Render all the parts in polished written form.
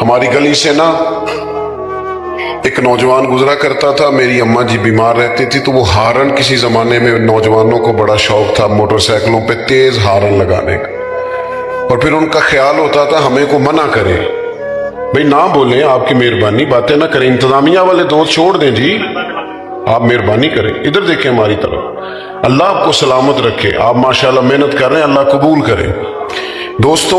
ہماری گلی سے نا ایک نوجوان گزرا کرتا تھا، میری اماں جی بیمار رہتی تھی تو وہ ہارن، کسی زمانے میں نوجوانوں کو بڑا شوق تھا موٹر سائیکلوں پہ تیز ہارن لگانے کا، اور پھر ان کا خیال ہوتا تھا ہمیں کو منع کرے، بھئی نہ بولیں، آپ کی مہربانی، باتیں نہ کریں، انتظامیہ والے دوست چھوڑ دیں جی، آپ مہربانی کریں، ادھر دیکھیں ہماری طرف، اللہ آپ کو سلامت رکھے، آپ ماشاءاللہ محنت کر رہے ہیں، اللہ قبول کرے۔ دوستو،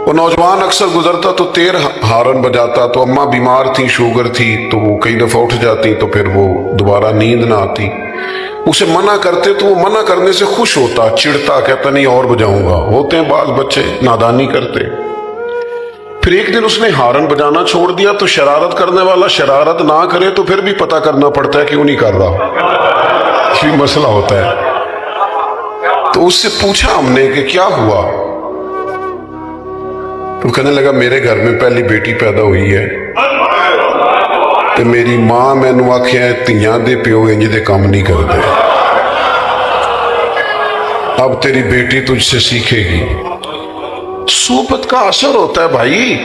وہ نوجوان اکثر گزرتا تو تیر ہارن بجاتا، تو اماں بیمار تھی، شوگر تھی، تو وہ کئی دفعہ اٹھ جاتی تو پھر وہ دوبارہ نیند نہ آتی، اسے منع کرتے تو وہ منع کرنے سے خوش ہوتا، چڑھتا، کہتا نہیں اور بجاؤں گا۔ ہوتے ہیں بعض بچے نادانی کرتے۔ پھر ایک دن اس نے ہارن بجانا چھوڑ دیا تو شرارت کرنے والا شرارت نہ کرے تو پھر بھی پتہ کرنا پڑتا ہے کیوں نہیں کر رہا، یہ مسئلہ ہوتا ہے۔ تو اس سے پوچھا ہم نے کہ کیا ہوا؟ تو کہنے لگا میرے گھر میں پہلی بیٹی پیدا ہوئی ہے تو میری ماں مینوں آکھیا تیاں دے پیو انج دے کام نہیں کرتے، اب تیری بیٹی تجھ سے سیکھے گی۔ صحبت کا اثر ہوتا ہے بھائی،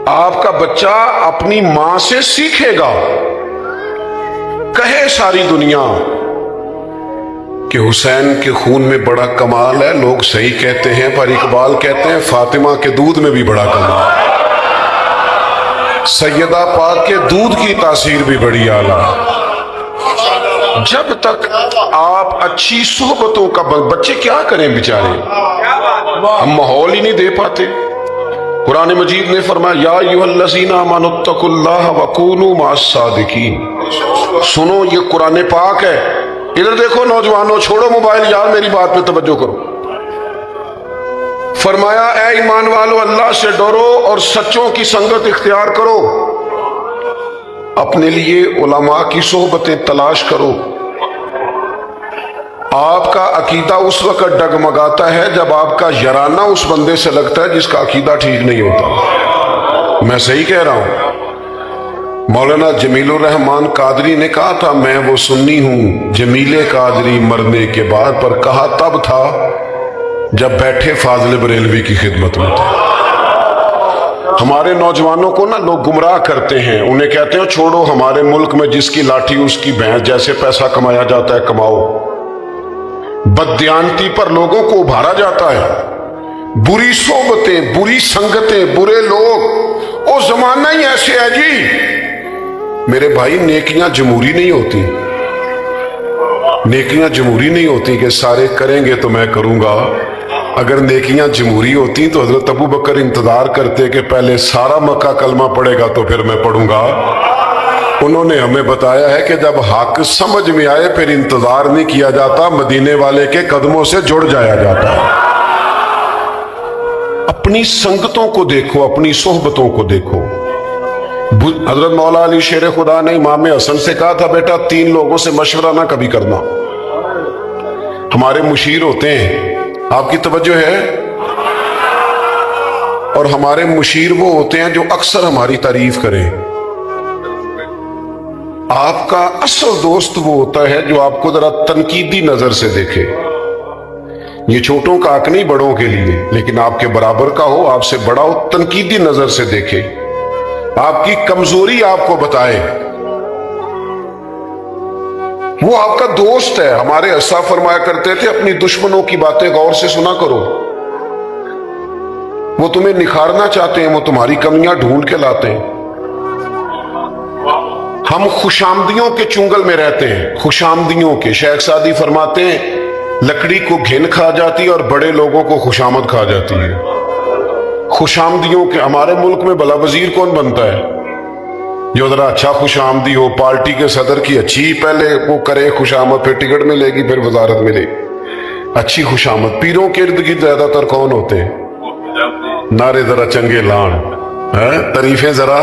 آپ کا بچہ اپنی ماں سے سیکھے گا۔ کہے ساری دنیا کہ حسین کے خون میں بڑا کمال ہے، لوگ صحیح کہتے ہیں، پر اقبال کہتے ہیں فاطمہ کے دودھ میں بھی بڑا کمال ہے، سیدہ پاک کے دودھ کی تاثیر بھی بڑی اعلیٰ۔ جب تک آپ اچھی صحبتوں کا بچے کیا کریں بیچارے، ہم ماحول ہی نہیں دے پاتے۔ قرآن مجید نے فرمایا یا ایھا الذین آمنوا اتقوا اللہ وکونوا مع الصادقین۔ سنو، یہ قرآن پاک ہے، ادھر دیکھو نوجوانوں، چھوڑو موبائل، یار میری بات پہ توجہ کرو۔ فرمایا اے ایمان والو، اللہ سے ڈرو اور سچوں کی سنگت اختیار کرو، اپنے لیے علماء کی صحبتیں تلاش کرو۔ آپ کا عقیدہ اس وقت ڈگمگاتا ہے جب آپ کا یارانہ اس بندے سے لگتا ہے جس کا عقیدہ ٹھیک نہیں ہوتا۔ میں صحیح کہہ رہا ہوں؟ مولانا جمیل الرحمن قادری نے کہا تھا میں وہ سنی ہوں جمیل قادری مرنے کے بعد، پر کہا تب تھا جب بیٹھے فاضل بریلوی کی خدمت میں تھے۔ ہمارے نوجوانوں کو نا لوگ گمراہ کرتے ہیں، انہیں کہتے ہیں چھوڑو، ہمارے ملک میں جس کی لاٹھی اس کی بھینس، جیسے پیسہ کمایا جاتا ہے کماؤ۔ بددیانتی پر لوگوں کو ابھارا جاتا ہے، بری صحبتیں، بری سنگتیں، برے لوگ، وہ زمانہ ہی ایسے ہے جی۔ میرے بھائی، نیکیاں جمہوری نہیں ہوتی، نیکیاں جمہوری نہیں ہوتی کہ سارے کریں گے تو میں کروں گا۔ اگر نیکیاں جمہوری ہوتی تو حضرت ابو بکر انتظار کرتے کہ پہلے سارا مکہ کلمہ پڑھے گا تو پھر میں پڑھوں گا۔ انہوں نے ہمیں بتایا ہے کہ جب حق سمجھ میں آئے پھر انتظار نہیں کیا جاتا، مدینے والے کے قدموں سے جڑ جایا جاتا ہے۔ اپنی سنگتوں کو دیکھو، اپنی صحبتوں کو دیکھو۔ حضرت مولا علی شیر خدا نے امام حسن سے کہا تھا بیٹا 3 لوگوں سے مشورہ نہ کبھی کرنا۔ ہمارے مشیر ہوتے ہیں، آپ کی توجہ ہے، اور ہمارے مشیر وہ ہوتے ہیں جو اکثر ہماری تعریف کریں۔ آپ کا اصل دوست وہ ہوتا ہے جو آپ کو ذرا تنقیدی نظر سے دیکھے۔ یہ چھوٹوں کا حق نہیں بڑوں کے لیے، لیکن آپ کے برابر کا ہو، آپ سے بڑا ہو، تنقیدی نظر سے دیکھے، آپ کی کمزوری آپ کو بتائے، وہ آپ کا دوست ہے۔ ہمارے اسا فرمایا کرتے تھے اپنی دشمنوں کی باتیں غور سے سنا کرو، وہ تمہیں نکھارنا چاہتے ہیں، وہ تمہاری کمیاں ڈھونڈ کے لاتے ہیں۔ ہم خوشامدیوں کے چنگل میں رہتے ہیں، خوشامدیوں کے۔ شیخ سعدی فرماتے ہیں لکڑی کو گھن کھا جاتی ہے اور بڑے لوگوں کو خوشامد کھا جاتی ہے۔ خوشامدیوں کے۔ ہمارے ملک میں بھلا وزیر کون بنتا ہے؟ جو ذرا اچھا خوش آمدی ہو، پارٹی کے صدر کی اچھی پہلے وہ کرے خوش آمد، پھر ٹکٹ ملے گی، پھر وزارت ملے گی، اچھی خوش آمد۔ پیروں کے ارد گرد زیادہ تر کون ہوتے ہیں؟ نعرے ذرا چنگے لان، تعریفیں ذرا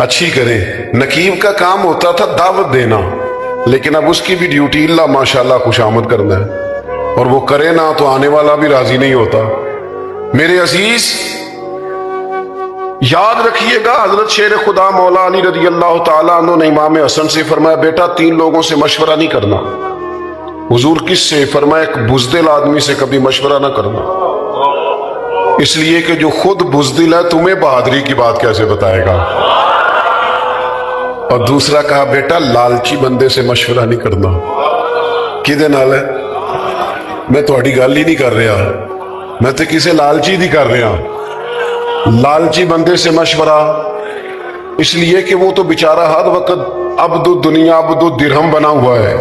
اچھی کریں۔ نقیب کا کام ہوتا تھا دعوت دینا، لیکن اب اس کی بھی ڈیوٹی اللہ ماشاءاللہ خوش آمد کرنا ہے، اور وہ کرے نہ تو آنے والا بھی راضی نہیں ہوتا۔ میرے عزیز یاد رکھیے گا، حضرت شیر خدا مولا علی رضی اللہ تعالیٰ عنہ نے امام حسن سے فرمایا بیٹا 3 لوگوں سے مشورہ نہیں کرنا۔ حضور کس سے؟ فرمایا ایک بزدل آدمی سے کبھی مشورہ نہ کرنا۔ اس لیے کہ جو خود بزدل ہے تمہیں بہادری کی بات کیسے بتائے گا. اور دوسرا کہا بیٹا لالچی بندے سے مشورہ نہیں کرنا. کدے نال ہے؟ میں تھوڑی گل ہی نہیں کر رہا, میں تو کسے لالچی نہیں کر رہا. لالچی بندے سے مشورہ اس لیے کہ وہ تو بیچارہ ہر وقت عبد الدنیا عبد الدرہم بنا ہوا ہے,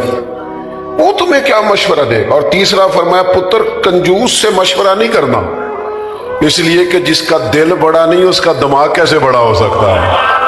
وہ تمہیں کیا مشورہ دے گا. اور تیسرا فرمایا پتر کنجوس سے مشورہ نہیں کرنا, اس لیے کہ جس کا دل بڑا نہیں اس کا دماغ کیسے بڑا ہو سکتا ہے.